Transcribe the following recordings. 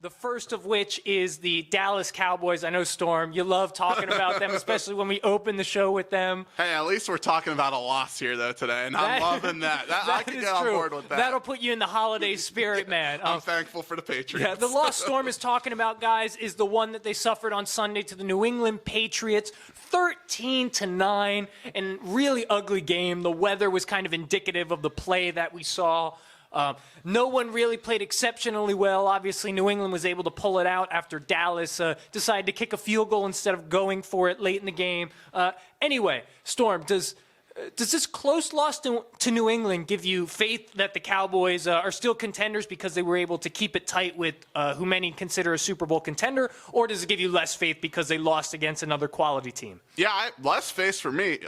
The first of which is the Dallas Cowboys. I know, Storm, you love talking about them, especially when we open the show with them. Hey, at least we're talking about a loss here, though, today, and I'm loving that. I can get on board with that. That'll put you in the holiday spirit, man. I'm thankful for the Patriots. Yeah, the loss Storm is talking about, guys, is the one that they suffered on Sunday to the New England Patriots, 13-9, and really ugly game. The weather was kind of indicative of the play that we saw. No one really played exceptionally well. Obviously, New England was able to pull it out after Dallas decided to kick a field goal instead of going for it late in the game. Anyway, Storm, does this close loss to New England give you faith that the Cowboys are still contenders because they were able to keep it tight with who many consider a Super Bowl contender, or does it give you less faith because they lost against another quality team? Yeah, less faith for me.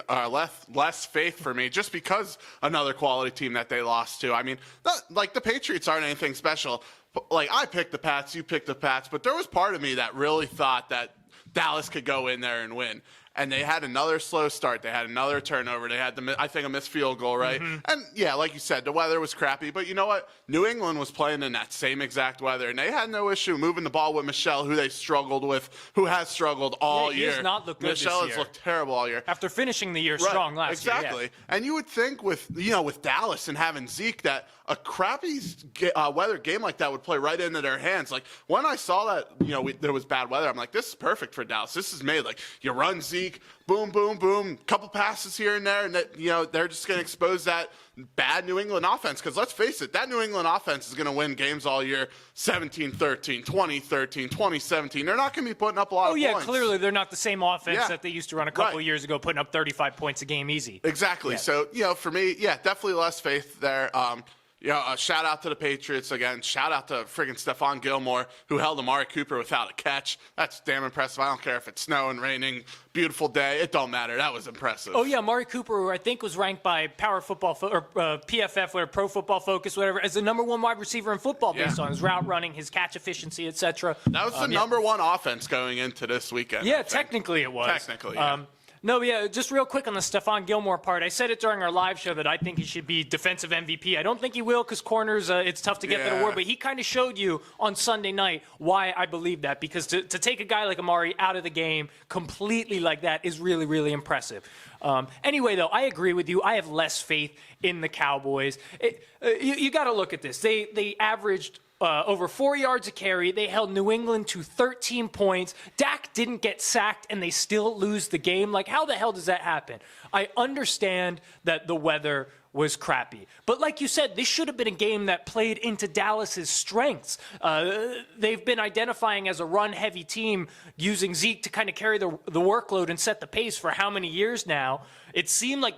Less faith for me, just because another quality team that they lost to. I mean, the Patriots aren't anything special. Like, I picked the Pats, you picked the Pats, but there was part of me that really thought that Dallas could go in there and win. And they had another slow start. They had another turnover. They had, I think, a missed field goal, right? Mm-hmm. And, yeah, like you said, the weather was crappy. But you know what? New England was playing in that same exact weather, and they had no issue moving the ball with Michelle, who they struggled with, who has struggled all year. He has not looked good Michelle this year. has looked terrible all year. After finishing the year strong last year. Exactly. Yeah. And you would think with Dallas and having Zeke that a crappy weather game like that would play right into their hands. Like, when I saw that, there was bad weather, I'm like, this is perfect for Dallas. This is made. Like, you run Zeke, boom, boom, boom, couple passes here and there, and they're just going to expose that bad New England offense. Because let's face it, that New England offense is going to win games all year, 17-13, 20-13, 20-17. They're not going to be putting up a lot of points. Clearly they're not the same offense that they used to run a couple of years ago, putting up 35 points a game easy. Exactly. Yeah. So, for me, definitely less faith there. Shout out to the Patriots again. Shout out to friggin' Stephon Gilmore, who held Amari Cooper without a catch. That's damn impressive. I don't care if it's snowing, raining, beautiful day. It don't matter. That was impressive. Oh, yeah. Amari Cooper, who I think was ranked by Power Football or PFF, or Pro Football Focus, whatever, as the number one wide receiver in football based on his route running, his catch efficiency, etc. That was the number one offense going into this weekend. Yeah, technically it was. Technically, yeah. No, yeah, just real quick on the Stephon Gilmore part. I said it during our live show that I think he should be defensive MVP. I don't think he will because corners, it's tough to get that award. But he kind of showed you on Sunday night why I believe that. Because to take a guy like Amari out of the game completely like that is really, really impressive. Anyway, though, I agree with you. I have less faith in the Cowboys. You got to look at this. They averaged over 4 yards a carry. They held New England to 13 points. Dak didn't get sacked, and they still lose the game. Like, how the hell does that happen? I understand that the weather was crappy. But like you said, this should have been a game that played into Dallas's strengths. They've been identifying as a run-heavy team, using Zeke to kind of carry the workload and set the pace for how many years now? It seemed like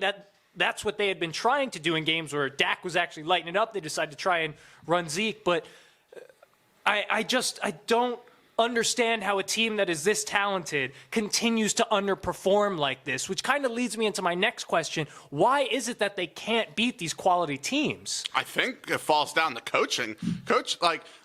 that's what they had been trying to do in games where Dak was actually lighting it up. They decided to try and run Zeke, but I don't understand how a team that is this talented continues to underperform like this, which kind of leads me into my next question. Why is it that they can't beat these quality teams? I think it falls down to coaching.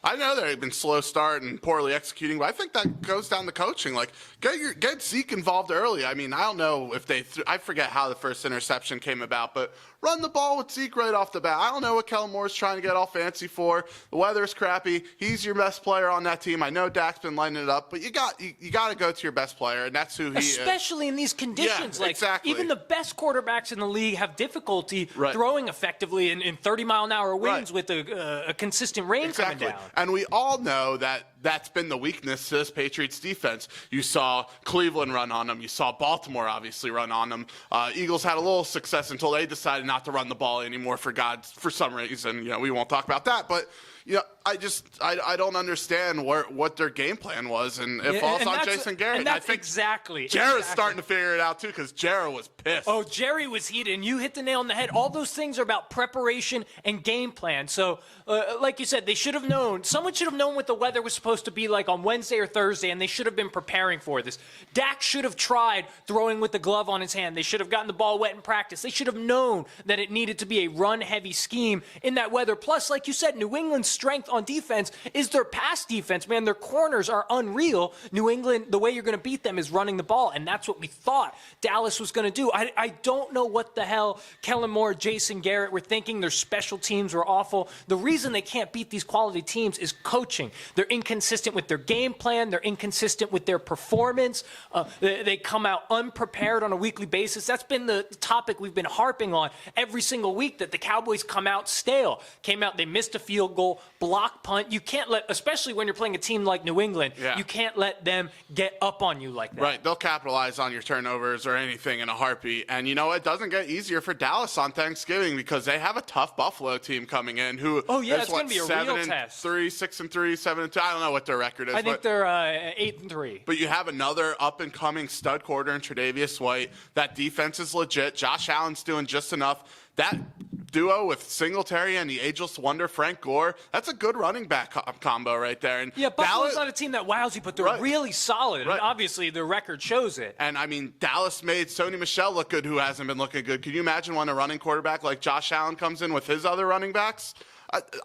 I know they've been slow start and poorly executing, but I think that goes down to coaching. Like, get Zeke involved early. I mean, I don't know if I forget how the first interception came about, but run the ball with Zeke right off the bat. I don't know what Kellen Moore's trying to get all fancy for. The weather's crappy. He's your best player on that team. I know Dak's been lighting it up, but you got to go to your best player, and that's who he is. Especially in these conditions. Yeah, exactly. Even the best quarterbacks in the league have difficulty throwing effectively in 30-mile-an-hour winds with a consistent rain coming down. And we all know that's been the weakness to this Patriots defense. You saw Cleveland run on them. You saw Baltimore obviously run on them. Eagles had a little success until they decided not to run the ball anymore for some reason. We won't talk about that, but I don't understand what their game plan was, and it falls on Jason Garrett. And that's I think exactly. Jarrett's starting to figure it out too, because Jarrett was pissed. Oh, Jerry was heated, and you hit the nail on the head. All those things are about preparation and game plan. So, like you said, they should have known. Someone should have known what the weather was supposed to be like on Wednesday or Thursday, and they should have been preparing for this. Dak should have tried throwing with the glove on his hand. They should have gotten the ball wet in practice. They should have known that it needed to be a run-heavy scheme in that weather. Plus, like you said, New England strength on defense is their pass defense, man. Their corners are unreal. New England, the way you're going to beat them is running the ball, and that's what we thought Dallas was going to do. I don't know what the hell Kellen Moore, Jason Garrett were thinking. Their special teams were awful. The reason they can't beat these quality teams is coaching. They're inconsistent with their game plan. They're inconsistent with their performance. They come out unprepared on a weekly basis. That's been the topic we've been harping on every single week, that the Cowboys come out stale. Came out, they missed a field goal, block punt. You can't let, especially when you're playing a team like New England, you can't let them get up on you like that. Right. They'll capitalize on your turnovers or anything in a heartbeat. And, you know, it doesn't get easier for Dallas on Thanksgiving because they have a tough Buffalo team coming in who it's going to be a real 7-3, test. 6-3, 7-2. I don't know what their record is. I think they're 8-3. But you have another up-and-coming stud quarter in Tre'Davious White. That defense is legit. Josh Allen's doing just enough. That duo with Singletary and the ageless wonder Frank Gore, that's a good running back combo right there. And Buffalo's not a team that wows you, but they're really solid. Right. And obviously, their record shows it. And, I mean, Dallas made Sony Michel look good, who hasn't been looking good. Can you imagine when a running quarterback like Josh Allen comes in with his other running backs?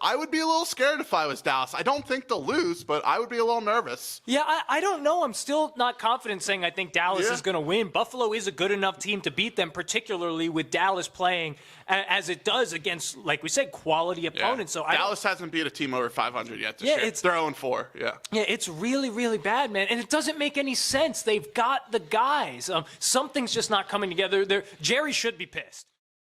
I would be a little scared if I was Dallas. I don't think they'll lose, but I would be a little nervous. Yeah, I don't know. I'm still not confident saying I think Dallas is going to win. Buffalo is a good enough team to beat them, particularly with Dallas playing as it does against, like we said, quality opponents. So Dallas hasn't beat a team over 500 yet this year. They're 0-4. Yeah, it's really, really bad, man. And it doesn't make any sense. They've got the guys. Something's just not coming together. Jerry should be pissed.